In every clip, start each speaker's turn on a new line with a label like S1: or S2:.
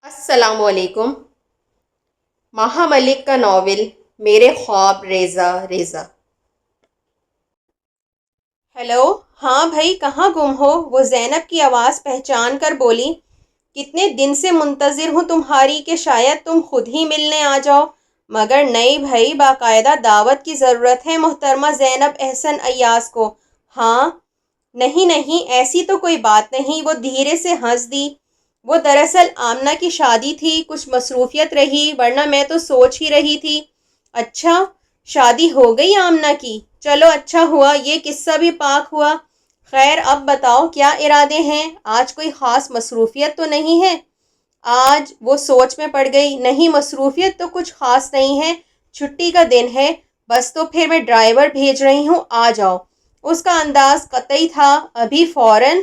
S1: السلام علیکم۔ ماہا ملک کا ناول میرے خواب ریزہ ریزہ۔ ہیلو، ہاں بھائی کہاں گم ہو؟ وہ زینب کی آواز پہچان کر بولی۔ کتنے دن سے منتظر ہوں تمہاری کہ شاید تم خود ہی ملنے آ جاؤ، مگر نہیں بھائی، باقاعدہ دعوت کی ضرورت ہے محترمہ زینب احسن ایاز کو۔ ہاں؟ نہیں نہیں، ایسی تو کوئی بات نہیں، وہ دھیرے سے ہنس دی۔ وہ دراصل آمنہ کی شادی تھی، کچھ مصروفیت رہی، ورنہ میں تو سوچ ہی رہی تھی۔ اچھا، شادی ہو گئی آمنہ کی؟ چلو اچھا ہوا، یہ قصہ بھی پاک ہوا۔ خیر اب بتاؤ کیا ارادے ہیں؟ آج کوئی خاص مصروفیت تو نہیں ہے؟ آج وہ سوچ میں پڑ گئی۔ نہیں، مصروفیت تو کچھ خاص نہیں ہے، چھٹی کا دن ہے، بس تو پھر میں ڈرائیور بھیج رہی ہوں، آ جاؤ۔ اس کا انداز قطعی تھا، ابھی فوراً۔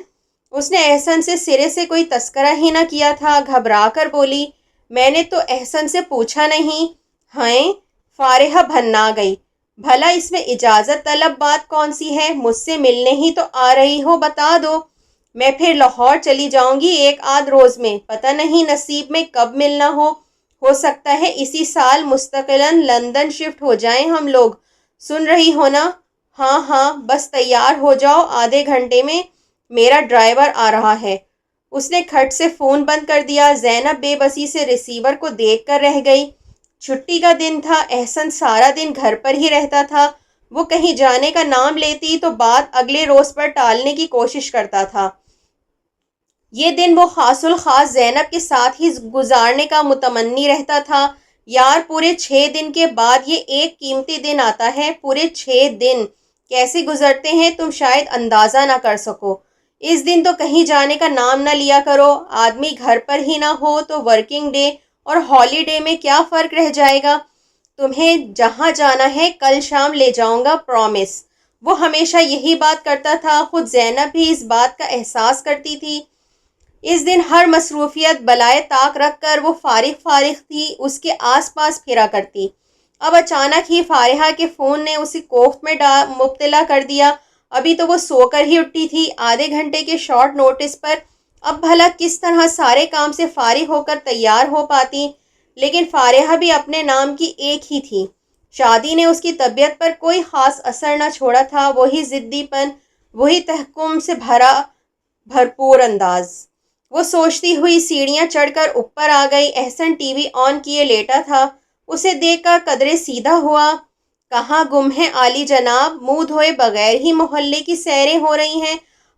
S1: اس نے احسن سے سرے سے کوئی تذکرہ ہی نہ کیا تھا، گھبرا کر بولی۔ میں نے تو احسن سے پوچھا نہیں۔ ہیں؟ فارحہ بھننا گئی۔ بھلا اس میں اجازت طلب بات کون سی ہے؟ مجھ سے ملنے ہی تو آ رہی ہو، بتا دو۔ میں پھر لاہور چلی جاؤں گی ایک آدھ روز میں، پتہ نہیں نصیب میں کب ملنا ہو سکتا ہے اسی سال مستقلاً لندن شفٹ ہو جائیں ہم لوگ، سن رہی ہو نا؟ ہاں ہاں، بس تیار ہو جاؤ، آدھے گھنٹے میں میرا ڈرائیور آ رہا ہے۔ اس نے کھٹ سے فون بند کر دیا۔ زینب بے بسی سے ریسیور کو دیکھ کر رہ گئی۔ چھٹی کا دن تھا، احسن سارا دن گھر پر ہی رہتا تھا، وہ کہیں جانے کا نام لیتی تو بات اگلے روز پر ٹالنے کی کوشش کرتا تھا۔ یہ دن وہ خاص الخاص زینب کے ساتھ ہی گزارنے کا متمنی رہتا تھا۔ یار پورے 6 دن کے بعد یہ ایک قیمتی دن آتا ہے، پورے 6 دن کیسے گزرتے ہیں تم شاید اندازہ نہ کر سکو۔ اس دن تو کہیں جانے کا نام نہ لیا کرو، آدمی گھر پر ہی نہ ہو تو ورکنگ ڈے اور ہالی ڈے میں کیا فرق رہ جائے گا؟ تمہیں جہاں جانا ہے کل شام لے جاؤں گا، پرومس۔ وہ ہمیشہ یہی بات کرتا تھا، خود زینب بھی اس بات کا احساس کرتی تھی۔ اس دن ہر مصروفیت بالائے طاق رکھ کر وہ فارغ تھی، اس کے آس پاس پھرا کرتی۔ اب اچانک ہی فارحہ کے فون نے اسے کوفت میں مبتلا کر دیا۔ ابھی تو وہ سو کر ہی اٹھی تھی، آدھے گھنٹے کے شارٹ نوٹس پر اب بھلا کس طرح سارے کام سے فارغ ہو کر تیار ہو پاتی؟ لیکن فارحہ بھی اپنے نام کی ایک ہی تھی۔ شادی نے اس کی طبیعت پر کوئی خاص اثر نہ چھوڑا تھا، وہی ضدی پن، وہی تحکم سے بھرپور انداز۔ وہ سوچتی ہوئی سیڑھیاں چڑھ کر اوپر آ گئی۔ احسن ٹی وی آن کیے لیٹا تھا، اسے دیکھ کر قدرے سیدھا ہوا۔ کہاں گم ہیں عالی جناب؟ منہ دھوئے بغیر ہی محلے کی سیریں ہو رہی ہیں،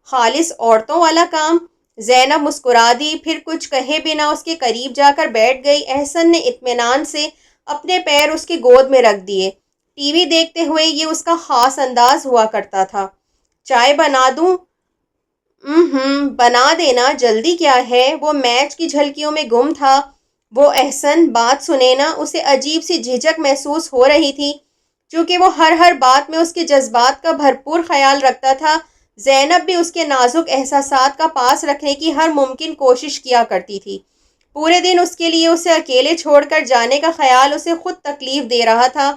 S1: خالص عورتوں والا کام۔ زینب مسکرا دی، پھر کچھ کہے بنا اس کے قریب جا کر بیٹھ گئی۔ احسن نے اطمینان سے اپنے پیر اس کی گود میں رکھ دیے۔ ٹی وی دیکھتے ہوئے یہ اس کا خاص انداز ہوا کرتا تھا۔ چائے بنا دوں؟ بنا دینا، جلدی کیا ہے؟ وہ میچ کی جھلکیوں میں گم تھا۔ وہ احسن بات سنے نا، اسے عجیب سی جھجک محسوس ہو رہی تھی، چونکہ وہ ہر بات میں اس کے جذبات کا بھرپور خیال رکھتا تھا۔ زینب بھی اس کے نازک احساسات کا پاس رکھنے کی ہر ممکن کوشش کیا کرتی تھی۔ پورے دن اس کے لیے اسے اکیلے چھوڑ کر جانے کا خیال اسے خود تکلیف دے رہا تھا۔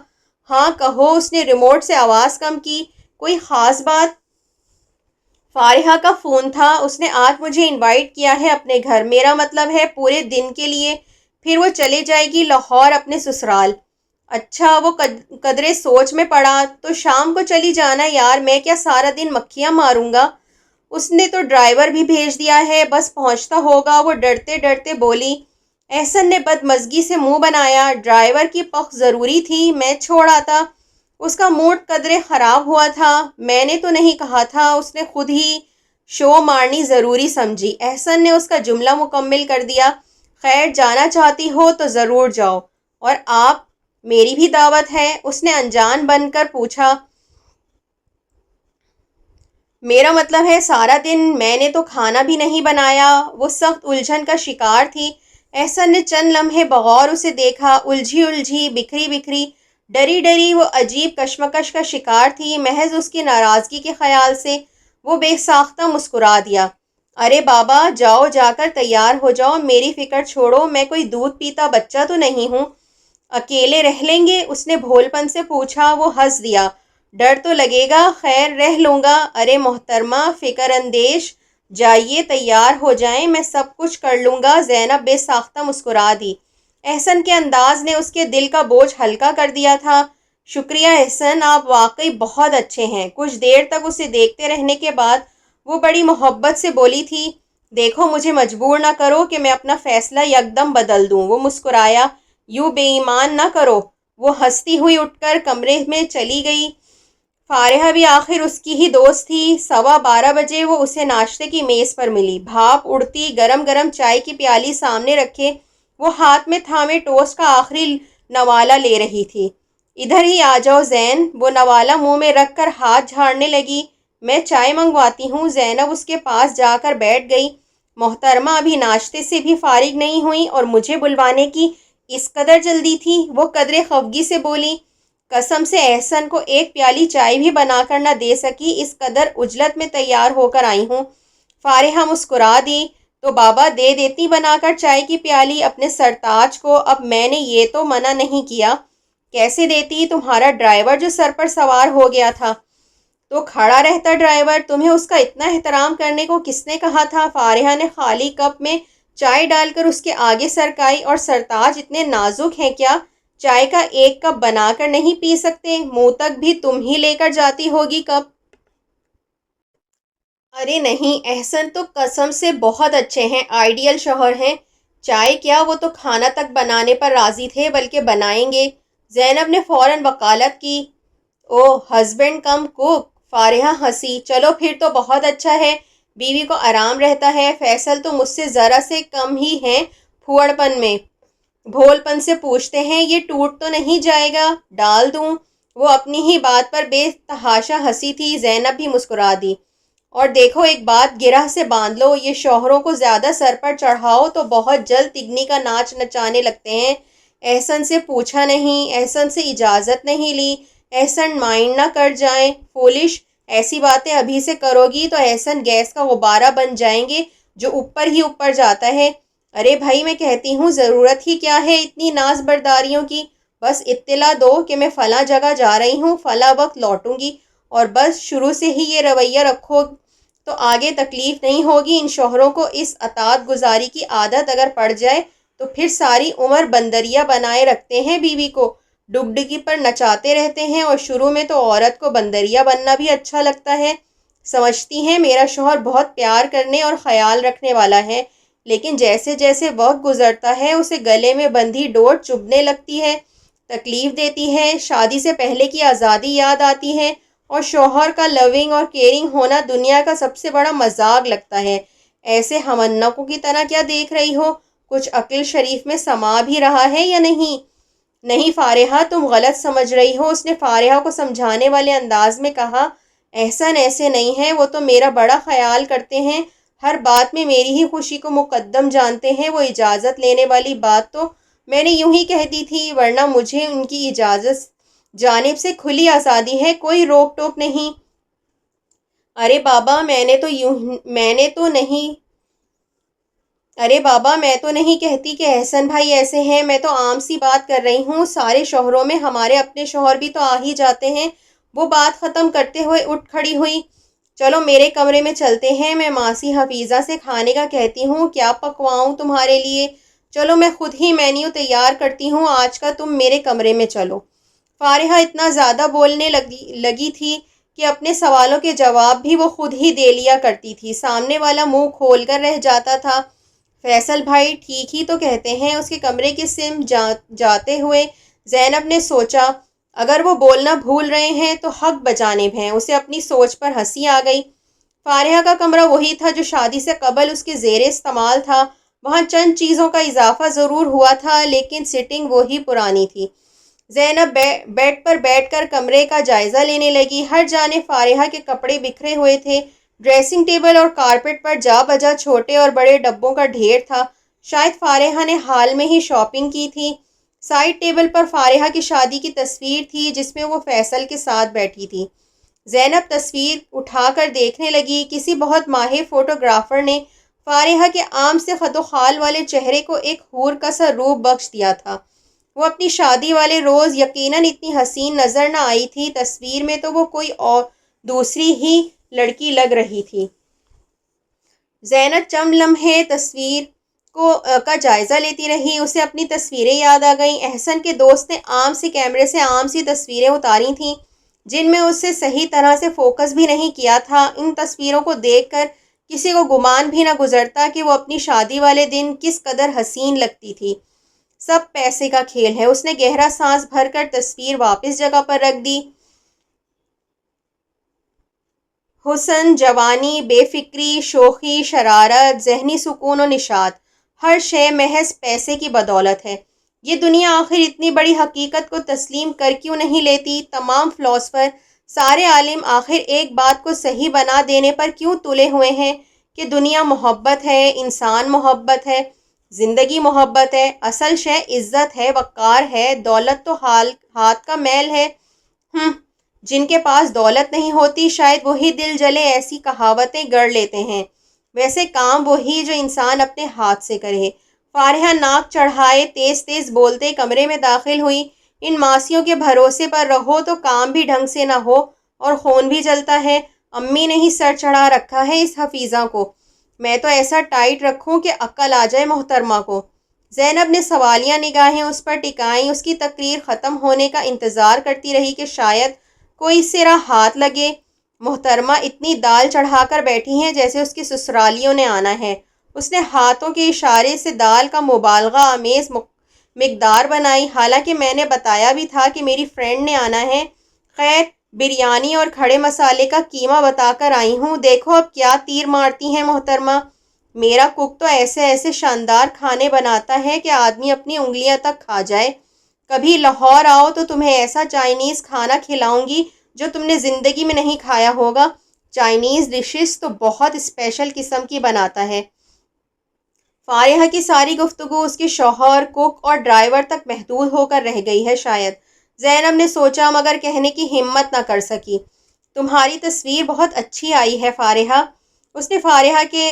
S1: ہاں کہو، اس نے ریموٹ سے آواز کم کی۔ کوئی خاص بات؟ فارحہ کا فون تھا، اس نے آج مجھے انوائٹ کیا ہے اپنے گھر، میرا مطلب ہے پورے دن کے لیے، پھر وہ چلے جائے گی لاہور اپنے سسرال۔ اچھا، وہ قدرے سوچ میں پڑا۔ تو شام کو چلی جانا یار، میں کیا سارا دن مکھیاں ماروں گا؟ اس نے تو ڈرائیور بھی بھیج دیا ہے، بس پہنچتا ہوگا، وہ ڈرتے ڈرتے بولی۔ احسن نے بدمزگی سے منہ بنایا۔ ڈرائیور کی پخ ضروری تھی، میں چھوڑ آتا۔ اس کا موڈ قدرے خراب ہوا تھا۔ میں نے تو نہیں کہا تھا، اس نے خود ہی شو مارنی ضروری سمجھی۔ احسن نے اس کا جملہ مکمل کر دیا۔ خیر جانا چاہتی ہو تو ضرور جاؤ، اور آپ؟ میری بھی دعوت ہے، اس نے انجان بن کر پوچھا۔ میرا مطلب ہے سارا دن میں نے تو کھانا بھی نہیں بنایا۔ وہ سخت الجھن کا شکار تھی۔ احسن نے چند لمحے بغور اسے دیکھا، الجھی بکھری بکھری، ڈری ڈری، وہ عجیب کشمکش کا شکار تھی۔ محض اس کی ناراضگی کے خیال سے وہ بے ساختہ مسکرا دیا۔ ارے بابا جاؤ، جا کر تیار ہو جاؤ، میری فکر چھوڑو، میں کوئی دودھ پیتا بچہ تو نہیں ہوں۔ اکیلے رہ لیں گے؟ اس نے بھول پن سے پوچھا۔ وہ ہنس دیا۔ ڈر تو لگے گا، خیر رہ لوں گا۔ ارے محترمہ، فکر اندیش، جائیے تیار ہو جائیں، میں سب کچھ کر لوں گا۔ زینب بے ساختہ مسکرا دی۔ احسن کے انداز نے اس کے دل کا بوجھ ہلکا کر دیا تھا۔ شکریہ احسن، آپ واقعی بہت اچھے ہیں۔ کچھ دیر تک اسے دیکھتے رہنے کے بعد وہ بڑی محبت سے بولی تھی، دیکھو مجھے مجبور نہ کرو کہ میں اپنا فیصلہ یکدم بدل دوں۔ وہ مسکرایا، یوں بے ایمان نہ کرو۔ وہ ہنستی ہوئی اٹھ کر کمرے میں چلی گئی۔ فارحہ بھی آخر اس کی ہی دوست تھی۔ 12:15 بجے وہ اسے ناشتے کی میز پر ملی۔ بھاپ اڑتی گرم گرم چائے کی پیالی سامنے رکھے وہ ہاتھ میں تھامے ٹوسٹ کا آخری نوالہ لے رہی تھی۔ ادھر ہی آ جاؤ زین، وہ نوالہ منہ میں رکھ کر ہاتھ جھاڑنے لگی۔ میں چائے منگواتی ہوں۔ زینب اس کے پاس جا کر بیٹھ گئی۔ محترمہ ابھی ناشتے سے بھی فارغ نہیں ہوئی اور مجھے بلوانے کی اس قدر جلدی تھی؟ وہ قدرے خفگی سے بولی۔ قسم سے احسن کو ایک پیالی چائے بھی بنا کر نہ دے سکی، اس قدر عجلت میں تیار ہو کر آئی ہوں۔ فارحہ مسکرا دی، تو بابا دے دیتی بنا کر چائے کی پیالی اپنے سرتاج کو، اب میں نے یہ تو منع نہیں کیا۔ کیسے دیتی؟ تمہارا ڈرائیور جو سر پر سوار ہو گیا تھا تو کھڑا رہتا ڈرائیور، تمہیں اس کا اتنا احترام کرنے کو کس نے کہا تھا؟ فارحہ نے خالی کپ میں چائے ڈال کر اس کے آگے سرکائی، اور سرتاج اتنے نازک ہیں کیا؟ چائے کا ایک کپ بنا کر نہیں پی سکتے؟ منہ تک بھی تم ہی لے کر جاتی ہوگی کپ۔ ارے نہیں، احسن تو قسم سے بہت اچھے ہیں، آئیڈیل شوہر ہیں۔ چائے کیا، وہ تو کھانا تک بنانے پر راضی تھے، بلکہ بنائیں گے۔ زینب نے فوراً وکالت کی۔ او ہسبینڈ کم کوک؟ فارحہ ہنسی۔ چلو پھر تو بہت اچھا ہے، بیوی کو آرام رہتا ہے۔ فیصل تو مجھ سے ذرا سے کم ہی ہیں پھوڑ پن میں، بھول پن سے پوچھتے ہیں یہ ٹوٹ تو نہیں جائے گا؟ ڈال دوں؟ وہ اپنی ہی بات پر بے تحاشا ہنسی تھی۔ زینب بھی مسکرا دی۔ اور دیکھو ایک بات گرہ سے باندھ لو، یہ شوہروں کو زیادہ سر پر چڑھاؤ تو بہت جلد تگنی کا ناچ نچانے لگتے ہیں۔ احسن سے پوچھا نہیں، احسن سے اجازت نہیں لی، احسن مائنڈ نہ کر جائیں، فولش۔ ایسی باتیں ابھی سے کرو گی تو احسن گیس کا غبارہ بن جائیں گے جو اوپر ہی اوپر جاتا ہے۔ ارے بھائی میں کہتی ہوں ضرورت ہی کیا ہے اتنی ناز برداریوں کی؟ بس اطلاع دو کہ میں فلاں جگہ جا رہی ہوں، فلاں وقت لوٹوں گی، اور بس شروع سے ہی یہ رویہ رکھو تو آگے تکلیف نہیں ہوگی۔ ان شوہروں کو اس اطاعت گزاری کی عادت اگر پڑ جائے تو پھر ساری عمر بندریا بنائے رکھتے ہیں بیوی کو، ڈگڈگی پر نچاتے رہتے ہیں، اور شروع میں تو عورت کو بندریا بننا بھی اچھا لگتا ہے۔ سمجھتی ہیں میرا شوہر بہت پیار کرنے اور خیال رکھنے والا ہے، لیکن جیسے جیسے وقت گزرتا ہے اسے گلے میں بندھی ڈور چبھنے لگتی ہے، تکلیف دیتی ہے، شادی سے پہلے کی آزادی یاد آتی ہے، اور شوہر کا لونگ اور کیئرنگ ہونا دنیا کا سب سے بڑا مذاق لگتا ہے۔ ایسے ہمنکوں کی طرح کیا دیکھ رہی ہو؟ کچھ عقل شریف میں سما بھی رہا ہے یا نہیں؟ نہیں فارحہ، تم غلط سمجھ رہی ہو، اس نے فارحہ کو سمجھانے والے انداز میں کہا۔ احسن ایسے نہیں ہے، وہ تو میرا بڑا خیال کرتے ہیں، ہر بات میں میری ہی خوشی کو مقدم جانتے ہیں۔ وہ اجازت لینے والی بات تو میں نے یوں ہی کہہ دی تھی، ورنہ مجھے ان کی اجازت جانب سے کھلی آزادی ہے، کوئی روک ٹوک نہیں۔ ارے بابا میں تو نہیں کہتی کہ احسن بھائی ایسے ہیں، میں تو عام سی بات کر رہی ہوں، سارے شوہروں میں ہمارے اپنے شوہر بھی تو آ ہی جاتے ہیں۔ وہ بات ختم کرتے ہوئے اٹھ کھڑی ہوئی۔ چلو میرے کمرے میں چلتے ہیں، میں ماسی حفیظہ سے کھانے کا کہتی ہوں، کیا پکواؤں تمہارے لیے؟ چلو میں خود ہی مینیو تیار کرتی ہوں، آج کا تم میرے کمرے میں چلو۔ فارحہ اتنا زیادہ بولنے لگی تھی کہ اپنے سوالوں کے جواب بھی وہ خود ہی دے لیا کرتی تھی، سامنے والا منہ کھول کر رہ جاتا تھا۔ فیصل بھائی ٹھیک ہی تو کہتے ہیں، اس کے کمرے کی سمت جاتے ہوئے زینب نے سوچا اگر وہ بولنا بھول رہے ہیں تو حق بجانب ہیں۔ اسے اپنی سوچ پر ہنسی آ گئی۔ فارحہ کا کمرہ وہی تھا جو شادی سے قبل اس کے زیر استعمال تھا، وہاں چند چیزوں کا اضافہ ضرور ہوا تھا، لیکن سیٹنگ وہی پرانی تھی۔ زینب بیڈ پر بیٹھ کر کمرے کا جائزہ لینے لگی۔ ہر جانب فارحہ کے کپڑے بکھرے ہوئے تھے، ڈریسنگ ٹیبل اور کارپٹ پر جا بجا چھوٹے اور بڑے ڈبوں کا ڈھیر تھا، شاید فارحہ نے حال میں ہی شاپنگ کی تھی۔ سائڈ ٹیبل پر فارحہ کی شادی کی تصویر تھی جس میں وہ فیصل کے ساتھ بیٹھی تھی۔ زینب تصویر اٹھا کر دیکھنے لگی۔ کسی بہت ماہر فوٹوگرافر نے فارحہ کے عام سے خط و خال والے چہرے کو ایک حور کا سا روپ بخش دیا تھا۔ وہ اپنی شادی والے روز یقیناً اتنی حسین نظر نہ آئی تھی، تصویر میں تو وہ کوئی اور دوسری ہی لڑکی لگ رہی تھی۔ زینب چند لمحے تصویر کا جائزہ لیتی رہی۔ اسے اپنی تصویریں یاد آ گئیں۔ احسن کے دوست نے عام سی کیمرے سے عام سی تصویریں اتاری تھیں جن میں اسے صحیح طرح سے فوکس بھی نہیں کیا تھا۔ ان تصویروں کو دیکھ کر کسی کو گمان بھی نہ گزرتا کہ وہ اپنی شادی والے دن کس قدر حسین لگتی تھی۔ سب پیسے کا کھیل ہے۔ اس نے گہرا سانس بھر کر تصویر واپس جگہ پر رکھ دی۔ حسن، جوانی، بے فکری، شوخی، شرارت، ذہنی سکون و نشاط، ہر شے محض پیسے کی بدولت ہے۔ یہ دنیا آخر اتنی بڑی حقیقت کو تسلیم کر کیوں نہیں لیتی؟ تمام فلاسفر، سارے عالم آخر ایک بات کو صحیح بنا دینے پر کیوں تلے ہوئے ہیں کہ دنیا محبت ہے، انسان محبت ہے، زندگی محبت ہے، اصل شے عزت ہے، وقار ہے، دولت تو ہاتھ کا میل ہے۔ جن کے پاس دولت نہیں ہوتی شاید وہی دل جلے ایسی کہاوتیں گڑ لیتے ہیں۔ ویسے کام وہی جو انسان اپنے ہاتھ سے کرے۔ فارحہ ناک چڑھائے تیز تیز بولتے کمرے میں داخل ہوئی۔ ان ماسیوں کے بھروسے پر رہو تو کام بھی ڈھنگ سے نہ ہو اور خون بھی جلتا ہے۔ امی نے ہی سر چڑھا رکھا ہے اس حفیظہ کو، میں تو ایسا ٹائٹ رکھوں کہ عقل آ جائے محترمہ کو۔ زینب نے سوالیہ نگاہیں اس پر ٹکائیں۔ اس کی تقریر ختم ہونے کا انتظار کرتی رہی کہ شاید کوئی سرا ہاتھ لگے۔ محترمہ اتنی دال چڑھا کر بیٹھی ہیں جیسے اس کی سسرالیوں نے آنا ہے۔ اس نے ہاتھوں کے اشارے سے دال کا مبالغہ آمیز مقدار بنائی۔ حالانکہ میں نے بتایا بھی تھا کہ میری فرینڈ نے آنا ہے۔ خیر، بریانی اور کھڑے مسالے کا قیمہ بتا کر آئی ہوں۔ دیکھو اب کیا تیر مارتی ہیں محترمہ۔ میرا کک تو ایسے ایسے شاندار کھانے بناتا ہے کہ آدمی اپنی انگلیاں تک کھا جائے۔ کبھی لاہور آؤ تو تمہیں ایسا چائنیز کھانا کھلاؤں گی جو تم نے زندگی میں نہیں کھایا ہوگا۔ چائنیز ڈشز تو بہت اسپیشل قسم کی بناتا ہے۔ فارحہ کی ساری گفتگو اس کے شوہر، کک اور ڈرائیور تک محدود ہو کر رہ گئی ہے شاید۔ زینب نے سوچا مگر کہنے کی ہمت نہ کر سکی۔ تمہاری تصویر بہت اچھی آئی ہے فارحہ۔ اس نے فارحہ کے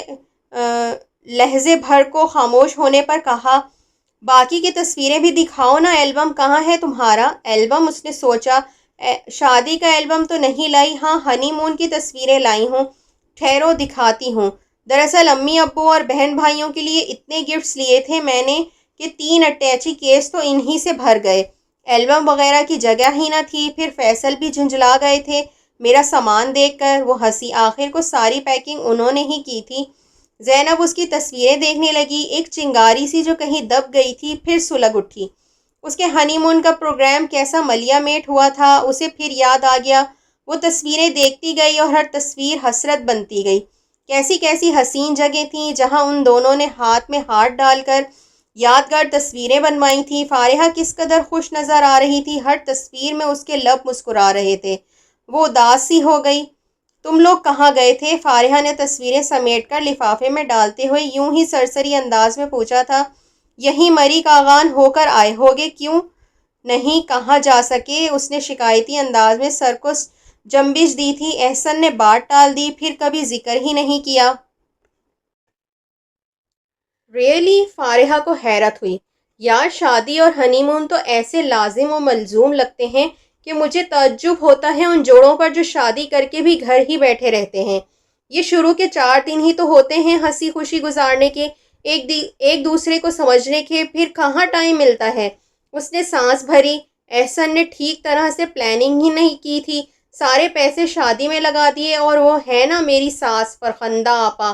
S1: لہجے بھر کو خاموش ہونے پر کہا۔ باقی کی تصویریں بھی دکھاؤ نا، البم کہاں ہے تمہارا؟ البم؟ اس نے سوچا، شادی کا البم تو نہیں لائی، ہاں ہنی مون کی تصویریں لائی ہوں، ٹھہرو دکھاتی ہوں۔ دراصل امی ابو اور بہن بھائیوں کے لیے اتنے گفٹس لیے تھے میں نے کہ 3 اٹیچی کیس تو انہی سے بھر گئے۔ البم وغیرہ کی جگہ ہی نہ تھی۔ پھر فیصل بھی جھنجھلا گئے تھے میرا سامان دیکھ کر۔ وہ ہنسی، آخر کو ساری پیکنگ انہوں نے ہی کی تھی۔ زینب اس کی تصویریں دیکھنے لگی، ایک چنگاری سی جو کہیں دب گئی تھی پھر سلگ اٹھی۔ اس کے ہنی مون کا پروگرام کیسا ملیا میٹ ہوا تھا، اسے پھر یاد آ گیا۔ وہ تصویریں دیکھتی گئی اور ہر تصویر حسرت بنتی گئی۔ کیسی کیسی حسین جگہیں تھیں جہاں ان دونوں نے ہاتھ میں ہاتھ ڈال کر یادگار تصویریں بنوائی تھیں۔ فارحہ کس قدر خوش نظر آ رہی تھی، ہر تصویر میں اس کے لب مسکرا رہے تھے۔ وہ اداس سی ہو گئی۔ تم لوگ کہاں گئے تھے؟ فارحہ نے تصویریں سمیٹ کر لفافے میں ڈالتے ہوئے یوں ہی سرسری انداز میں پوچھا تھا۔ یہیں مری کاغان ہو کر آئے ہوگے، کیوں نہیں کہاں جا سکے؟ اس نے شکایتی انداز میں سر کو جنبش دی تھی۔ احسن نے بات ٹال دی، پھر کبھی ذکر ہی نہیں کیا۔ ریئلی؟ فارحہ کو حیرت ہوئی۔ یار شادی اور ہنی مون تو ایسے لازم و ملزوم لگتے ہیں کہ مجھے تعجب ہوتا ہے ان جوڑوں پر جو شادی کر کے بھی گھر ہی بیٹھے رہتے ہیں۔ یہ شروع کے 4 دن ہی تو ہوتے ہیں ہنسی خوشی گزارنے کے، ایک دوسرے کو سمجھنے کے، پھر کہاں ٹائم ملتا ہے۔ اس نے سانس بھری۔ احسن نے ٹھیک طرح سے پلاننگ ہی نہیں کی تھی، سارے پیسے شادی میں لگا دیے، اور وہ ہے نا میری ساس فرخندہ آپا۔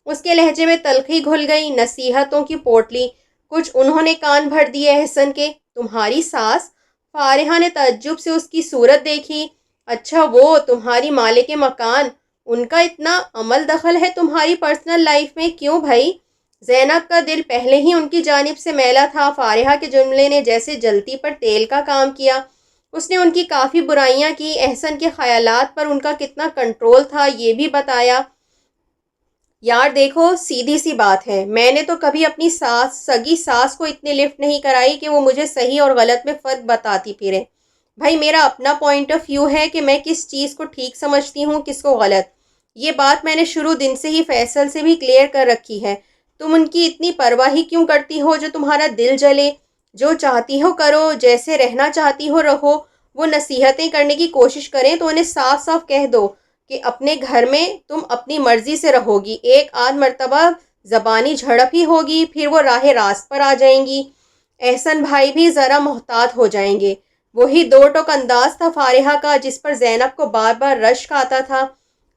S1: اس کے لہجے میں تلخی گھل گئی۔ نصیحتوں کی پوٹلی کچھ انہوں نے کان بھر دیے احسن کے۔ تمہاری ساس؟ فارحہ نے تعجب سے اس کی صورت دیکھی۔ اچھا وہ تمہاری مالک مکان، ان کا اتنا عمل دخل ہے تمہاری پرسنل لائف میں؟ کیوں بھائی؟ زینب کا دل پہلے ہی ان کی جانب سے میلا تھا۔ فارحہ کے جملے نے جیسے جلتی پر تیل کا کام کیا۔ اس نے ان کی کافی برائیاں کی، احسن کے خیالات پر ان کا کتنا کنٹرول تھا یہ بھی بتایا۔ یار دیکھو سیدھی سی بات ہے، میں نے تو کبھی اپنی سگی ساس کو اتنی لفٹ نہیں کرائی کہ وہ مجھے صحیح اور غلط میں فرق بتاتی پھرے۔ بھائی میرا اپنا پوائنٹ آف ویو ہے کہ میں کس چیز کو ٹھیک سمجھتی ہوں کس کو غلط۔ یہ بات میں نے شروع دن سے ہی فیصل سے بھی کلیئر کر رکھی ہے۔ تم ان کی اتنی پرواہی کیوں کرتی ہو؟ جو تمہارا دل جلے، جو چاہتی ہو کرو، جیسے رہنا چاہتی ہو رہو۔ وہ نصیحتیں کرنے کی کوشش کریں تو انہیں صاف صاف کہہ دو، کہ اپنے گھر میں تم اپنی مرضی سے رہو گی، ایک آدھ مرتبہ زبانی جھڑپ ہی ہوگی، پھر وہ راہ راست پر آ جائیں گی، احسن بھائی بھی ذرا محتاط ہو جائیں گے۔ وہی دو ٹوک انداز تھا فارحہ کا جس پر زینب کو بار بار رشک آتا تھا۔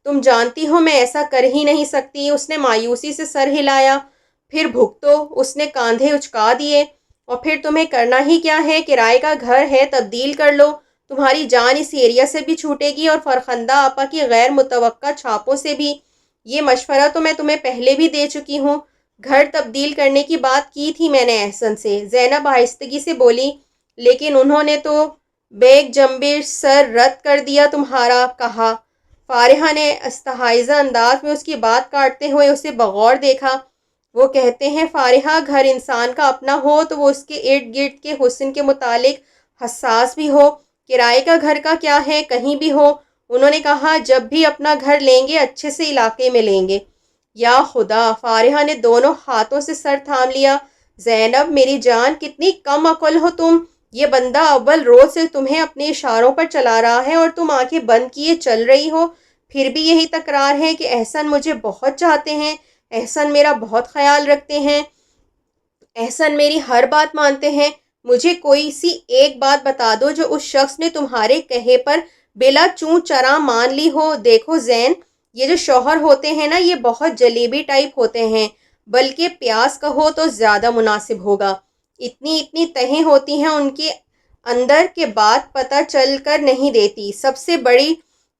S1: تم جانتی ہو میں ایسا کر ہی نہیں سکتی، اس نے مایوسی سے سر ہلایا۔ پھر بھگتو، اس نے کاندھے اچکا دیے۔ اور پھر تمہیں کرنا ہی کیا ہے، کرائے کا گھر ہے تبدیل کر لو، تمہاری جان اس ایریا سے بھی چھوٹے گی اور فرخندہ آپا کی غیر متوقع چھاپوں سے بھی۔ یہ مشورہ تو میں تمہیں پہلے بھی دے چکی ہوں، گھر تبدیل کرنے کی بات کی تھی میں نے احسن سے، زینب آہستگی سے بولی، لیکن انہوں نے تو بیگ جنبش سر رد کر دیا تمہارا کہا۔ فارحہ نے استحائزہ انداز میں اس کی بات کاٹتے ہوئے اسے بغور دیکھا۔ وہ کہتے ہیں فارحہ، گھر انسان کا اپنا ہو تو وہ اس کے ارد گرد کے حسن کے متعلق حساس بھی ہو، کرائے کا گھر کا کیا ہے، کہیں بھی ہو۔ انہوں نے کہا جب بھی اپنا گھر لیں گے اچھے سے علاقے میں لیں گے۔ یا خدا، فارحہ نے دونوں ہاتھوں سے سر تھام لیا۔ زینب میری جان، کتنی کم عقل ہو تم، یہ بندہ اول روز سے تمہیں اپنے اشاروں پر چلا رہا ہے اور تم آنکھیں بند کیے چل رہی ہو، پھر بھی یہی تکرار ہے کہ احسن مجھے بہت چاہتے ہیں، احسن میرا بہت خیال رکھتے ہیں، احسن میری ہر بات مانتے ہیں۔ مجھے کوئی سی ایک بات بتا دو جو اس شخص نے تمہارے کہے پر بلا چوں چراں مان لی ہو۔ دیکھو زین، یہ جو شوہر ہوتے ہیں نا، یہ بہت جلیبی ٹائپ ہوتے ہیں، بلکہ پیاس کہو تو زیادہ مناسب ہوگا۔ اتنی اتنی تہیں ہوتی ہیں ان کے اندر کہ بات پتہ چل کر نہیں دیتی۔ سب سے بڑی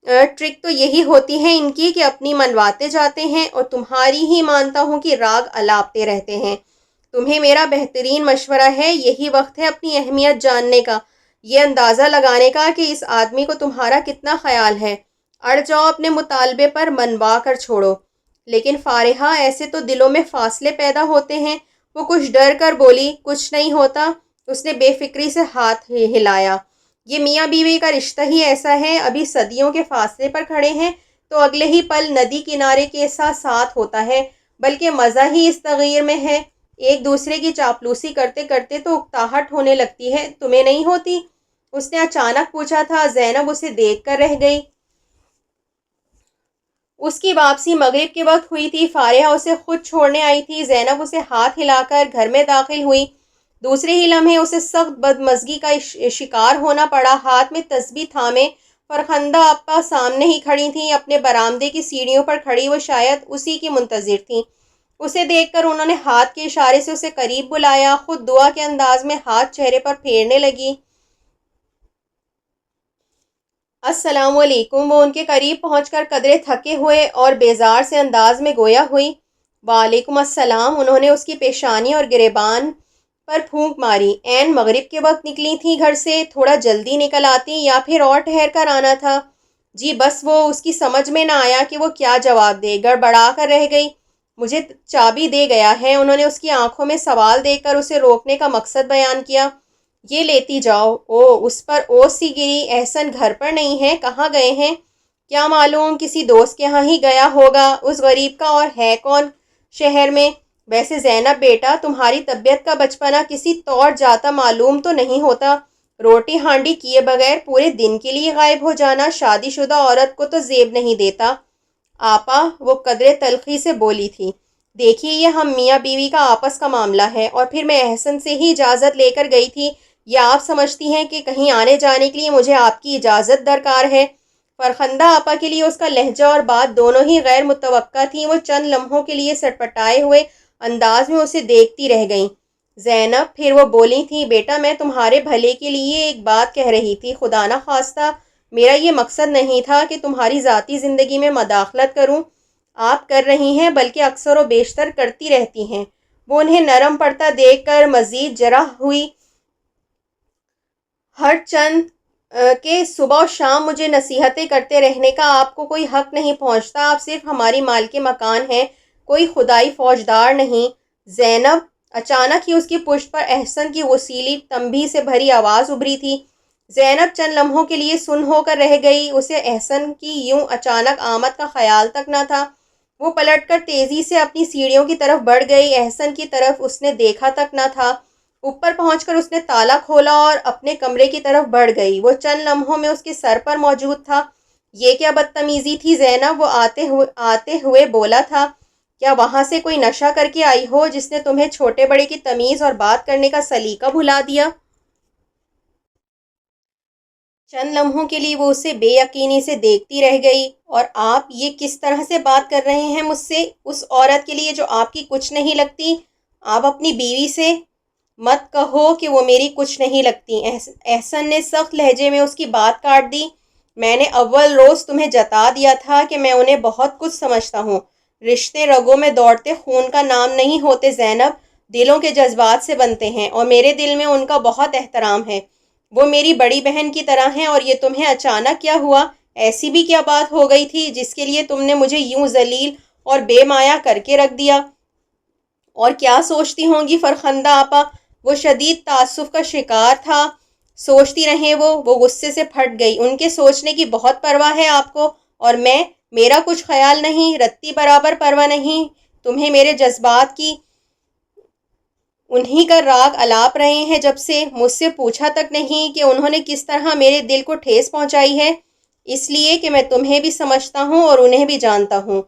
S1: ٹرک تو یہی ہوتی ہے ان کی کہ اپنی منواتے جاتے ہیں اور تمہاری ہی مانتا ہوں کہ راگ الاپتے رہتے ہیں۔ تمہیں میرا بہترین مشورہ ہے، یہی وقت ہے اپنی اہمیت جاننے کا، یہ اندازہ لگانے کا کہ اس آدمی کو تمہارا کتنا خیال ہے۔ اڑ جاؤ اپنے مطالبے پر، منوا کر چھوڑو۔ لیکن فارحہ، ایسے تو دلوں میں فاصلے پیدا ہوتے ہیں۔ وہ کچھ ڈر کر بولی، کچھ نہیں ہوتا۔ اس نے بے فکری سے ہاتھ ہلایا۔ یہ میاں بیوی کا رشتہ ہی ایسا ہے، ابھی صدیوں کے فاصلے پر کھڑے ہیں تو اگلے ہی پل ندی کنارے کے ساتھ ہوتا ہے، بلکہ مزہ ہی اس تغیر میں ہے۔ ایک دوسرے کی چاپلوسی کرتے کرتے تو اکتاہٹ ہونے لگتی ہے، تمہیں نہیں ہوتی؟ اس نے اچانک پوچھا تھا۔ زینب اسے دیکھ کر رہ گئی۔ اس کی واپسی مغرب کے وقت ہوئی تھی، فارحہ اسے خود چھوڑنے آئی تھی۔ زینب اسے ہاتھ ہلا کر گھر میں داخل ہوئی۔ دوسرے ہی لمحے اسے سخت بدمزگی کا شکار ہونا پڑا۔ ہاتھ میں تسبیح تھامے فرخندہ آپا سامنے ہی کھڑی تھیں، اپنے برآمدے کی سیڑھیوں پر کھڑی وہ شاید اسی کی منتظر تھیں۔ اسے دیکھ کر انہوں نے ہاتھ کے اشارے سے اسے قریب بلایا، خود دعا کے انداز میں ہاتھ چہرے پر پھیرنے لگی۔ السلام علیکم۔ وہ ان کے قریب پہنچ کر قدرے تھکے ہوئے اور بیزار سے انداز میں گویا ہوئی۔ وعلیکم السلام۔ انہوں نے اس کی پیشانی اور گریبان پر پھونک ماری۔ عین مغرب کے وقت نکلی تھیں گھر سے، تھوڑا جلدی نکل آتی یا پھر اور ٹھہر کر آنا تھا؟ جی بس، وہ اس کی سمجھ میں نہ آیا کہ وہ کیا جواب دے، گڑبڑا کر رہ گئی۔ مجھے چابی دے گیا ہے، انہوں نے اس کی آنکھوں میں سوال دیکھ کر اسے روکنے کا مقصد بیان کیا۔ یہ لیتی جاؤ۔ اس پر سی گری۔ احسن گھر پر نہیں ہے، کہاں گئے ہیں؟ کیا معلوم، کسی دوست کے ہاں ہی گیا ہوگا، اس غریب کا اور ہے کون شہر میں؟ ویسے زینب بیٹا، تمہاری طبیعت کا بچپنا کسی طور جاتا معلوم تو نہیں ہوتا، روٹی ہانڈی کیے بغیر پورے دن کے لیے غائب ہو جانا شادی شدہ عورت کو تو زیب نہیں دیتا۔ آپا، وہ قدرے تلخی سے بولی تھی، دیکھیے یہ ہم میاں بیوی کا آپس کا معاملہ ہے، اور پھر میں احسن سے ہی اجازت لے کر گئی تھی، یا آپ سمجھتی ہیں کہ کہیں آنے جانے کے لیے مجھے آپ کی اجازت درکار ہے؟ فرخندہ آپا کے لیے اس کا لہجہ اور بات دونوں ہی غیر متوقع تھیں۔ وہ چند لمحوں کے لیے سٹپٹائے ہوئے انداز میں اسے دیکھتی رہ گئیں۔ زینب، پھر وہ بولی تھیں، بیٹا میں تمہارے بھلے کے لیے ایک بات کہہ رہی تھی، خدا نہ خواستہ میرا یہ مقصد نہیں تھا کہ تمہاری ذاتی زندگی میں مداخلت کروں، آپ کر رہی ہیں بلکہ اکثر و بیشتر کرتی رہتی ہیں۔ وہ انہیں نرم پڑتا دیکھ کر مزید جرح ہوئی۔ ہر چند کہ صبح و شام مجھے نصیحتیں کرتے رہنے کا آپ کو کوئی حق نہیں پہنچتا، آپ صرف ہماری مالک مکان ہیں، کوئی خدائی فوجدار نہیں۔ زینب، اچانک ہی اس کی پشت پر احسن کی غصیلی تنبیہ سے بھری آواز ابھری تھی۔ زینب چند لمحوں کے لیے سن ہو کر رہ گئی، اسے احسن کی یوں اچانک آمد کا خیال تک نہ تھا۔ وہ پلٹ کر تیزی سے اپنی سیڑھیوں کی طرف بڑھ گئی، احسن کی طرف اس نے دیکھا تک نہ تھا۔ اوپر پہنچ کر اس نے تالا کھولا اور اپنے کمرے کی طرف بڑھ گئی۔ وہ چند لمحوں میں اس کے سر پر موجود تھا۔ یہ کیا بدتمیزی تھی زینب؟ وہ آتے ہوئے بولا تھا، کیا وہاں سے کوئی نشہ کر کے آئی ہو جس نے تمہیں چھوٹے بڑے کی تمیز اور بات کرنے کا سلیقہ بھلا دیا؟ چند لمحوں کے لیے وہ اسے بے یقینی سے دیکھتی رہ گئی۔ اور آپ یہ کس طرح سے بات کر رہے ہیں مجھ سے، اس عورت کے لیے جو آپ کی کچھ نہیں لگتی؟ آپ اپنی بیوی سے مت کہو کہ وہ میری کچھ نہیں لگتی۔ احسن نے سخت لہجے میں اس کی بات کاٹ دی۔ میں نے اول روز تمہیں جتا دیا تھا کہ میں انہیں بہت کچھ سمجھتا ہوں۔ رشتے رگوں میں دوڑتے خون کا نام نہیں ہوتے زینب، دلوں کے جذبات سے بنتے ہیں، اور میرے دل میں ان کا بہت احترام ہے۔ وہ میری بڑی بہن کی طرح ہیں، اور یہ تمہیں اچانک کیا ہوا؟ ایسی بھی کیا بات ہو گئی تھی جس کے لیے تم نے مجھے یوں ذلیل اور بے مایا کر کے رکھ دیا؟ اور کیا سوچتی ہوں گی فرخندہ آپا؟ وہ شدید تعصب کا شکار تھا۔ سوچتی رہیں وہ غصے سے پھٹ گئی۔ ان کے سوچنے کی بہت پرواہ ہے آپ کو، اور میرا کچھ خیال نہیں، رتی برابر پرواہ نہیں تمہیں میرے جذبات کی۔ انہی کا راگ الاپ رہے ہیں جب سے، مجھ سے پوچھا تک نہیں کہ انہوں نے کس طرح میرے دل کو ٹھیس پہنچائی ہے۔ اس لیے کہ میں تمہیں بھی سمجھتا ہوں اور انہیں بھی جانتا ہوں۔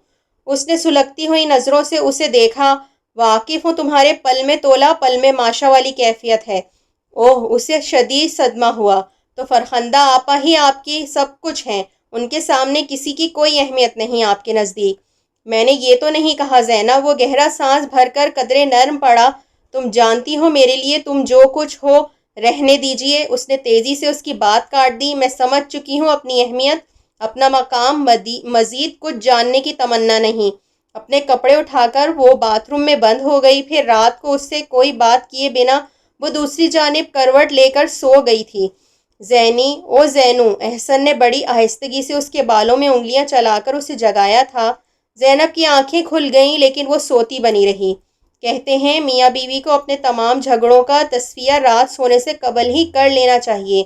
S1: اس نے سلگتی ہوئی نظروں سے اسے دیکھا۔ واقف ہوں تمہارے پل میں تولا پل میں ماشا والی کیفیت ہے۔ اوہ، اسے شدید صدمہ ہوا۔ تو فرخندہ آپا ہی آپ کی سب کچھ ہیں، ان کے سامنے کسی کی کوئی اہمیت نہیں آپ کے نزدیک؟ میں نے یہ تو نہیں کہا زینب۔ وہ گہرا سانس بھر کر قدرے نرم پڑا۔ تم جانتی ہو میرے لیے تم جو کچھ ہو۔ رہنے دیجئے، اس نے تیزی سے اس کی بات کاٹ دی۔ میں سمجھ چکی ہوں اپنی اہمیت، اپنا مقام، مزید کچھ جاننے کی تمنا نہیں۔ اپنے کپڑے اٹھا کر وہ باتھ روم میں بند ہو گئی۔ پھر رات کو اس سے کوئی بات کیے بنا وہ دوسری جانب کروٹ لے کر سو گئی تھی۔ زینی، او زینو، احسن نے بڑی آہستگی سے اس کے بالوں میں انگلیاں چلا کر اسے جگایا تھا۔ زینب کی آنکھیں کھل گئیں لیکن وہ سوتی بنی رہی۔ کہتے ہیں میاں بیوی کو اپنے تمام جھگڑوں کا تصفیہ رات سونے سے قبل ہی کر لینا چاہیے،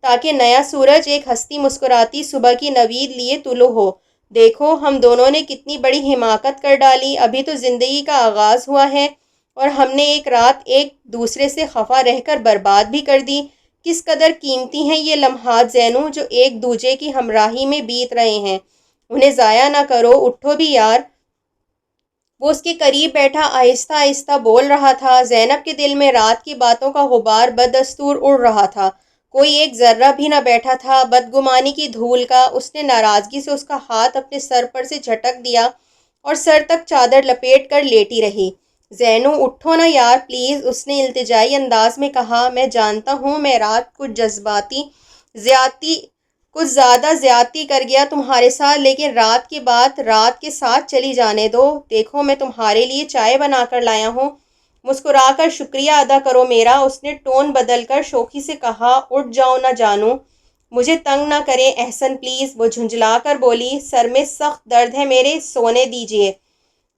S1: تاکہ نیا سورج ایک ہنستی مسکراتی صبح کی نوید لیے طلوع ہو۔ دیکھو ہم دونوں نے کتنی بڑی حماقت کر ڈالی۔ ابھی تو زندگی کا آغاز ہوا ہے اور ہم نے ایک رات ایک دوسرے سے خفا رہ کر برباد بھی کر دی۔ کس قدر قیمتی ہیں یہ لمحات زینو، جو ایک دوجے کی ہمراہی میں بیت رہے ہیں۔ انہیں ضائع نہ کرو، اٹھو بھی یار۔ وہ اس کے قریب بیٹھا آہستہ آہستہ بول رہا تھا۔ زینب کے دل میں رات کی باتوں کا غبار بدستور اڑ رہا تھا۔ کوئی ایک ذرہ بھی نہ بیٹھا تھا بدگمانی کی دھول کا۔ اس نے ناراضگی سے اس کا ہاتھ اپنے سر پر سے جھٹک دیا اور سر تک چادر لپیٹ کر لیٹی رہی۔ زینو اٹھو نا یار پلیز، اس نے التجائی انداز میں کہا۔ میں جانتا ہوں میں رات کچھ زیادہ زیادتی کر گیا تمہارے ساتھ، لیکن رات کی بات رات کے ساتھ چلی جانے دو۔ دیکھو میں تمہارے لیے چائے بنا کر لایا ہوں، مسکرا کر شکریہ ادا کرو میرا۔ اس نے ٹون بدل کر شوخی سے کہا۔ اٹھ جاؤ نہ جانو، مجھے تنگ نہ کریں احسن پلیز، وہ جھنجھلا کر بولی۔ سر میں سخت درد ہے میرے، سونے دیجیے۔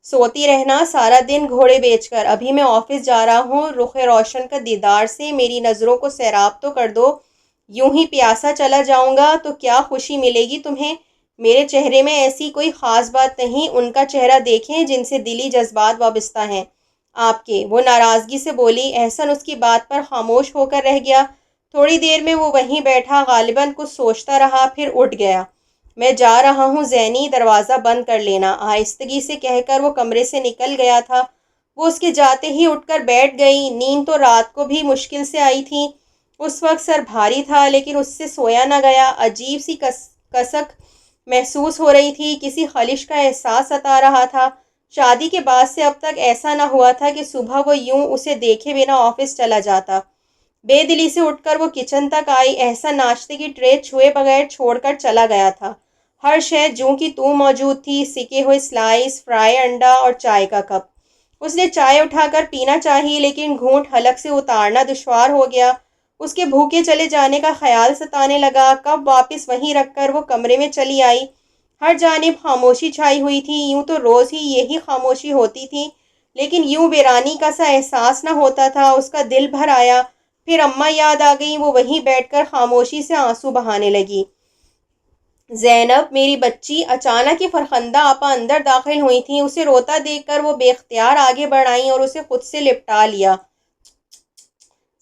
S1: سوتی رہنا سارا دن گھوڑے بیچ کر، ابھی میں آفس جا رہا ہوں۔ رخ روشن کا دیدار سے میری نظروں کو سیراب تو کر دو، یوں ہی پیاسا چلا جاؤں گا تو کیا خوشی ملے گی تمہیں؟ میرے چہرے میں ایسی کوئی خاص بات نہیں، ان کا چہرہ دیکھیں جن سے دلی جذبات وابستہ ہیں آپ کے، وہ ناراضگی سے بولی۔ احسن اس کی بات پر خاموش ہو کر رہ گیا۔ تھوڑی دیر میں وہ وہیں بیٹھا غالباً کچھ سوچتا رہا، پھر اٹھ گیا۔ میں جا رہا ہوں زینی، دروازہ بند کر لینا، آہستگی سے کہہ کر وہ کمرے سے نکل گیا تھا۔ وہ اس کے جاتے ہی اٹھ کر بیٹھ گئی۔ نیند تو رات کو بھی مشکل سے آئی تھی۔ اس وقت سر بھاری تھا لیکن اس سے سویا نہ گیا۔ عجیب سی کسک محسوس ہو رہی تھی، کسی خلش کا احساس ستا رہا تھا۔ شادی کے بعد سے اب تک ایسا نہ ہوا تھا کہ صبح وہ یوں اسے دیکھے بنا آفس چلا جاتا۔ بے دلی سے اٹھ کر وہ کچن تک آئی۔ احسن ناشتے کی ٹرے چھوئے بغیر چھوڑ کر چلا گیا تھا۔ ہر شے جوں کی توں موجود تھی، سکے ہوئے سلائس، فرائی انڈا اور چائے کا کپ۔ اس نے چائے اٹھا کر پینا چاہی لیکن گھونٹ حلق سے اتارنا دشوار ہو گیا۔ اس کے بھوکے چلے جانے کا خیال ستانے لگا۔ کپ واپس وہیں رکھ کر وہ کمرے میں چلی آئی۔ ہر جانب خاموشی چھائی ہوئی تھی۔ یوں تو روز ہی یہی خاموشی ہوتی تھی، لیکن یوں ویرانی کا سا احساس نہ ہوتا تھا۔ اس کا دل بھر آیا۔ پھر اماں یاد آ گئیں۔ وہ وہیں بیٹھ کر خاموشی سے آنسو بہانے لگی۔ زینب میری بچی، اچانک ہی فرخندہ آپا اندر داخل ہوئی تھیں۔ اسے روتا دیکھ کر وہ بے اختیار آگے بڑھ آئیں اور اسے خود سے لپٹا لیا۔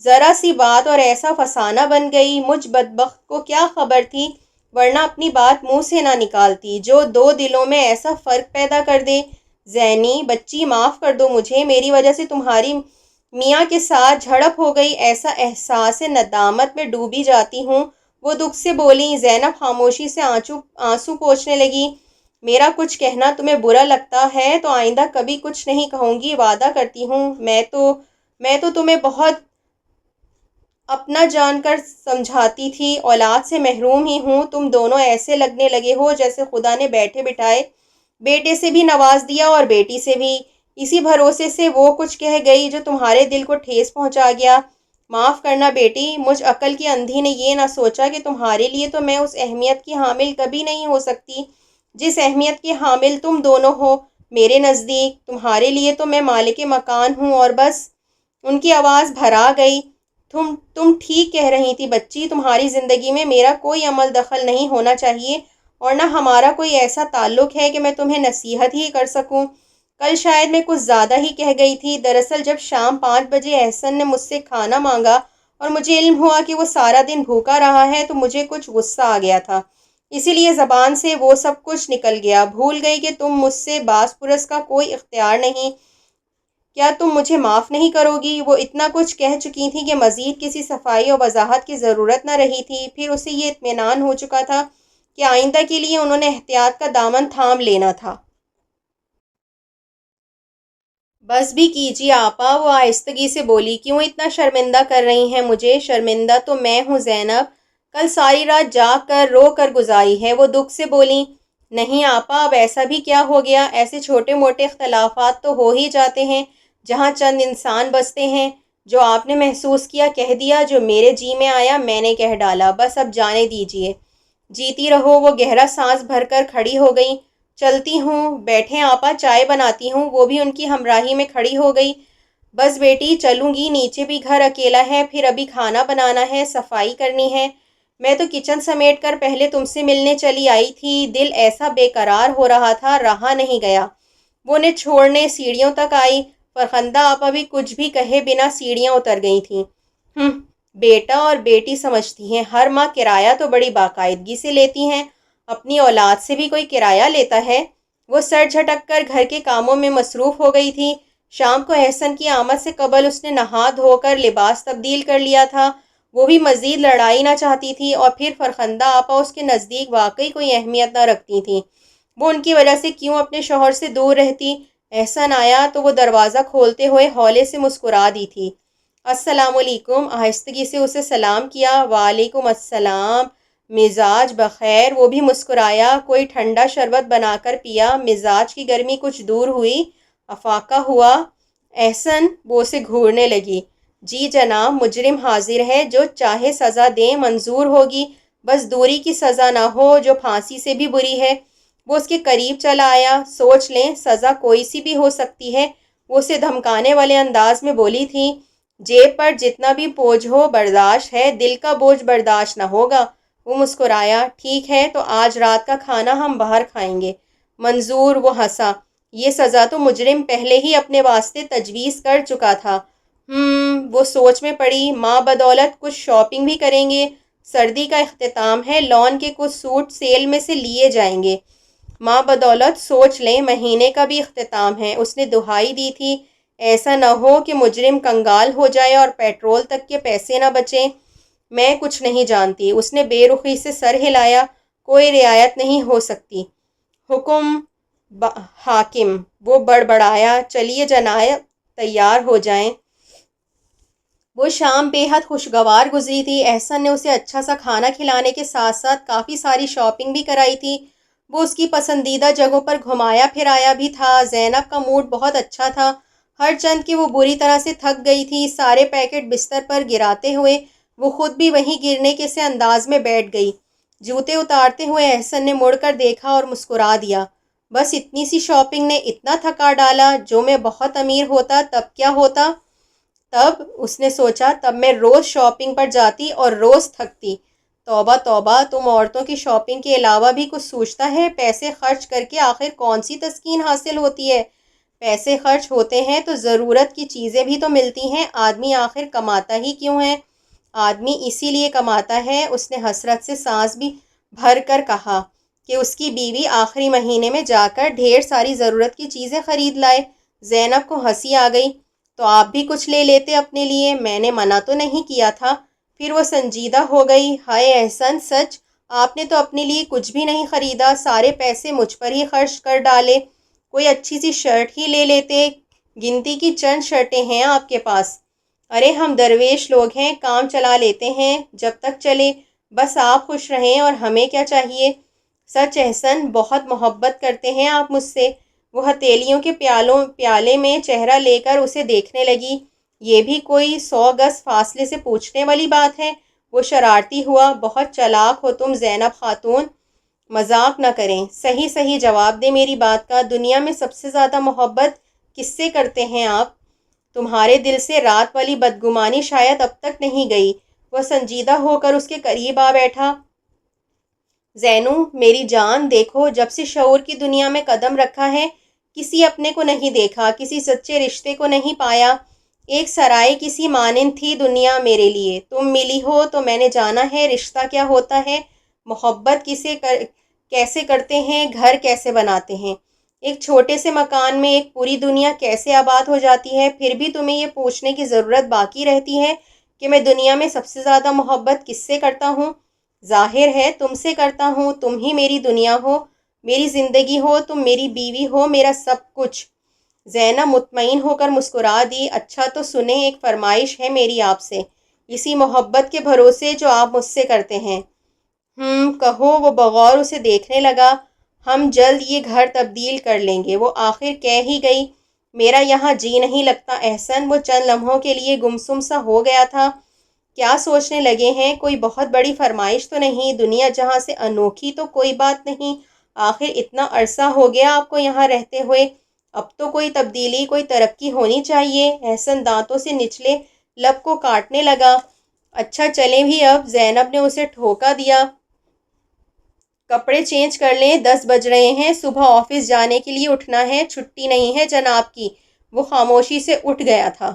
S1: ذرا سی بات اور ایسا فسانہ بن گئی۔ مجھ بدبخت کو کیا خبر تھی ورنہ اپنی بات منہ سے نہ نکالتی جو دو دلوں میں ایسا فرق پیدا کر دے۔ زینی بچی معاف کر دو مجھے، میری وجہ سے تمہاری میاں کے ساتھ جھڑپ ہو گئی، ایسا احساس ندامت میں ڈوبی جاتی ہوں۔ وہ دکھ سے بولی۔ زینب خاموشی سے آنسو پوچھنے لگی۔ میرا کچھ کہنا تمہیں برا لگتا ہے تو آئندہ کبھی کچھ نہیں کہوں گی، وعدہ کرتی ہوں۔ میں تو تمہیں بہت اپنا جان کر سمجھاتی تھی، اولاد سے محروم ہی ہوں۔ تم دونوں ایسے لگنے لگے ہو جیسے خدا نے بیٹھے بٹھائے بیٹے سے بھی نواز دیا اور بیٹی سے بھی۔ اسی بھروسے سے وہ کچھ کہہ گئی جو تمہارے دل کو ٹھیس پہنچا گیا۔ معاف کرنا بیٹی، مجھ عقل کی اندھی نے یہ نہ سوچا کہ تمہارے لیے تو میں اس اہمیت کی حامل کبھی نہیں ہو سکتی جس اہمیت کے حامل تم دونوں ہو میرے نزدیک۔ تمہارے لیے تو میں مالک مکان ہوں اور بس۔ ان کی آواز بھرا گئی۔ تم ٹھیک کہہ رہی تھی بچی، تمہاری زندگی میں میرا کوئی عمل دخل نہیں ہونا چاہیے اور نہ ہمارا کوئی ایسا تعلق ہے کہ میں تمہیں نصیحت ہی کر سکوں۔ کل شاید میں کچھ زیادہ ہی کہہ گئی تھی۔ دراصل جب شام 5 بجے احسن نے مجھ سے کھانا مانگا اور مجھے علم ہوا کہ وہ سارا دن بھوکا رہا ہے تو مجھے کچھ غصہ آ گیا تھا، اسی لیے زبان سے وہ سب کچھ نکل گیا۔ بھول گئی کہ تم مجھ سے باس پرس کا کوئی اختیار نہیں۔ کیا تم مجھے معاف نہیں کرو گی؟ وہ اتنا کچھ کہہ چکی تھی کہ مزید کسی صفائی اور وضاحت کی ضرورت نہ رہی تھی۔ پھر اسے یہ اطمینان ہو چکا تھا کہ آئندہ کے لیے انہوں نے احتیاط کا دامن تھام لینا تھا۔ بس بھی کیجیے آپا، وہ آہستگی سے بولی۔ کیوں اتنا شرمندہ کر رہی ہیں مجھے؟ شرمندہ تو میں ہوں زینب، کل ساری رات جاگ کر رو کر گزاری ہے، وہ دکھ سے بولی۔ نہیں آپا، اب ایسا بھی کیا ہو گیا؟ ایسے چھوٹے موٹے اختلافات تو ہو ہی جاتے ہیں جہاں چند انسان بستے ہیں۔ جو آپ نے محسوس کیا کہہ دیا، جو میرے جی میں آیا میں نے کہہ ڈالا، بس اب جانے دیجیے۔ جیتی رہو۔ وہ گہرا سانس بھر کر کھڑی ہو گئی۔ چلتی ہوں، بیٹھیں آپا، چائے بناتی ہوں۔ وہ بھی ان کی ہمراہی میں کھڑی ہو گئی۔ بس بیٹی چلوں گی، نیچے بھی گھر اکیلا ہے، پھر ابھی کھانا بنانا ہے، صفائی کرنی ہے۔ میں تو کچن سمیٹ کر پہلے تم سے ملنے چلی آئی تھی، دل ایسا بے قرار ہو رہا تھا، رہا نہیں گیا۔ وہ نے چھوڑنے سیڑھیوں تک آئی۔ فرخندہ آپا بھی کچھ بھی کہے بنا سیڑھیاں اتر گئی تھیں۔ بیٹا اور بیٹی سمجھتی ہیں، ہر ماں کرایہ تو بڑی باقاعدگی سے لیتی ہیں، اپنی اولاد سے بھی کوئی کرایہ لیتا ہے؟ وہ سر جھٹک کر گھر کے کاموں میں مصروف ہو گئی تھی۔ شام کو احسن کی آمد سے قبل اس نے نہا دھو کر لباس تبدیل کر لیا تھا۔ وہ بھی مزید لڑائی نہ چاہتی تھی اور پھر فرخندہ آپا اس کے نزدیک واقعی کوئی اہمیت نہ رکھتی تھیں۔ وہ ان کی وجہ سے کیوں اپنے شوہر سے دور رہتی؟ احسن آیا تو وہ دروازہ کھولتے ہوئے ہولے سے مسکرا دی تھی۔ السلام علیکم، آہستگی سے اسے سلام کیا۔ وعلیکم السلام، مزاج بخیر؟ وہ بھی مسکرایا۔ کوئی ٹھنڈا شربت بنا کر پیا، مزاج کی گرمی کچھ دور ہوئی، افاقہ ہوا؟ احسن وہ اسے گھورنے لگی۔ جی جناب، مجرم حاضر ہے، جو چاہے سزا دیں منظور ہوگی، بس دوری کی سزا نہ ہو جو پھانسی سے بھی بری ہے۔ وہ اس کے قریب چلا آیا۔ سوچ لیں، سزا کوئی سی بھی ہو سکتی ہے، وہ اسے دھمکانے والے انداز میں بولی تھی۔ جیب پر جتنا بھی بوجھ ہو برداشت ہے، دل کا بوجھ برداشت نہ ہوگا۔ وہ مسکرایا۔ ٹھیک ہے، تو آج رات کا کھانا ہم باہر کھائیں گے۔ منظور؟ وہ ہنسا۔ یہ سزا تو مجرم پہلے ہی اپنے واسطے تجویز کر چکا تھا۔ وہ سوچ میں پڑی۔ ماں بدولت کچھ شاپنگ بھی کریں گے، سردی کا اختتام ہے، لون کے کچھ سوٹ سیل میں سے لیے جائیں گے۔ ماں بدولت سوچ لیں، مہینے کا بھی اختتام ہے۔ اس نے دہائی دی تھی، ایسا نہ ہو کہ مجرم کنگال ہو جائے اور پیٹرول تک کے پیسے نہ بچیں۔ میں کچھ نہیں جانتی، اس نے بے رخی سے سر ہلایا۔ کوئی رعایت نہیں ہو سکتی۔ حکم حاکم، وہ بڑبڑایا۔ چلیے جناب، تیار ہو جائیں۔ وہ شام بے حد خوشگوار گزری تھی۔ احسن نے اسے اچھا سا کھانا کھلانے کے ساتھ ساتھ کافی ساری شاپنگ بھی کرائی تھی۔ وہ اس کی پسندیدہ جگہوں پر گھمایا پھرایا بھی تھا۔ زینب کا موڈ بہت اچھا تھا، ہر چند کہ وہ بری طرح سے تھک گئی تھی۔ سارے پیکٹ بستر پر گراتے ہوئے وہ خود بھی وہیں گرنے کے سے انداز میں بیٹھ گئی۔ جوتے اتارتے ہوئے احسن نے مڑ کر دیکھا اور مسکرا دیا۔ بس اتنی سی شاپنگ نے اتنا تھکا ڈالا؟ جو میں بہت امیر ہوتا تب کیا ہوتا؟ تب اس نے سوچا، تب میں روز شاپنگ پر جاتی اور روز تھکتی۔ توبہ توبہ، تم عورتوں کی شاپنگ کے علاوہ بھی کچھ سوچتا ہے؟ پیسے خرچ کر کے آخر کون سی تسکین حاصل ہوتی ہے؟ پیسے خرچ ہوتے ہیں تو ضرورت کی چیزیں بھی تو ملتی ہیں۔ آدمی آخر کماتا ہی کیوں ہے؟ آدمی اسی لیے کماتا ہے۔ اس نے حسرت سے سانس بھی بھر کر کہا کہ اس کی بیوی آخری مہینے میں جا کر ڈھیر ساری ضرورت کی چیزیں خرید لائے۔ زینب کو ہنسی آ گئی۔ تو آپ بھی کچھ لے لیتے اپنے لیے، میں نے منع تو نہیں کیا تھا۔ پھر وہ سنجیدہ ہو گئی۔ ہائے احسن، سچ آپ نے تو اپنے لیے کچھ بھی نہیں خریدا، سارے پیسے مجھ پر ہی خرچ کر ڈالے۔ کوئی اچھی سی شرٹ ہی لے لیتے، گنتی کی چند شرٹیں ہیں آپ کے پاس۔ ارے ہم درویش لوگ ہیں، کام چلا لیتے ہیں جب تک چلے، بس آپ خوش رہیں اور ہمیں کیا چاہیے۔ سچ احسن، بہت محبت کرتے ہیں آپ مجھ سے۔ وہ ہتھیلیوں کے پیالے میں چہرہ لے کر اسے دیکھنے لگی۔ یہ بھی کوئی 100 گز فاصلے سے پوچھنے والی بات ہے؟ وہ شرارتی ہوا۔ بہت چالاک ہو تم زینب خاتون، مذاق نہ کریں، صحیح صحیح جواب دے میری بات کا۔ دنیا میں سب سے زیادہ محبت کس سے کرتے ہیں آپ؟ تمہارے دل سے رات والی بدگمانی شاید اب تک نہیں گئی۔ وہ سنجیدہ ہو کر اس کے قریب آ بیٹھا۔ زینو میری جان، دیکھو جب سے شعور کی دنیا میں قدم رکھا ہے، کسی اپنے کو نہیں دیکھا، کسی سچے رشتے کو نہیں پایا۔ ایک سرائے کسی مانند تھی دنیا میرے لیے۔ تم ملی ہو تو میں نے جانا ہے رشتہ کیا ہوتا ہے، محبت کیسے کرتے ہیں، گھر کیسے بناتے ہیں، ایک چھوٹے سے مکان میں ایک پوری دنیا کیسے آباد ہو جاتی ہے۔ پھر بھی تمہیں یہ پوچھنے کی ضرورت باقی رہتی ہے کہ میں دنیا میں سب سے زیادہ محبت کس سے کرتا ہوں؟ ظاہر ہے تم سے کرتا ہوں، تم ہی میری دنیا ہو، میری زندگی ہو، تم میری بیوی ہو، میرا سب کچھ۔ زینب مطمئن ہو کر مسکرا دی۔ اچھا تو سنیں، ایک فرمائش ہے میری آپ سے، اسی محبت کے بھروسے جو آپ مجھ سے کرتے ہیں۔ کہو۔ وہ بغور اسے دیکھنے لگا۔ ہم جلد یہ گھر تبدیل کر لیں گے، وہ آخر کہہ ہی گئی۔ میرا یہاں جی نہیں لگتا احسن۔ وہ چند لمحوں کے لیے گمسم سا ہو گیا تھا۔ کیا سوچنے لگے ہیں؟ کوئی بہت بڑی فرمائش تو نہیں؟ دنیا جہاں سے انوکھی تو کوئی بات نہیں، آخر اتنا عرصہ ہو گیا آپ کو یہاں رہتے ہوئے، اب تو کوئی تبدیلی، کوئی ترقی ہونی چاہیے۔ احسن دانتوں سے نچلے لب کو کاٹنے لگا۔ اچھا چلیں بھی اب، زینب نے اسے ٹھوکا دیا۔ کپڑے چینج کر لیں، 10 بج رہے ہیں، صبح آفس جانے کے لیے اٹھنا ہے، چھٹی نہیں ہے جناب کی۔ وہ خاموشی سے اٹھ گیا تھا۔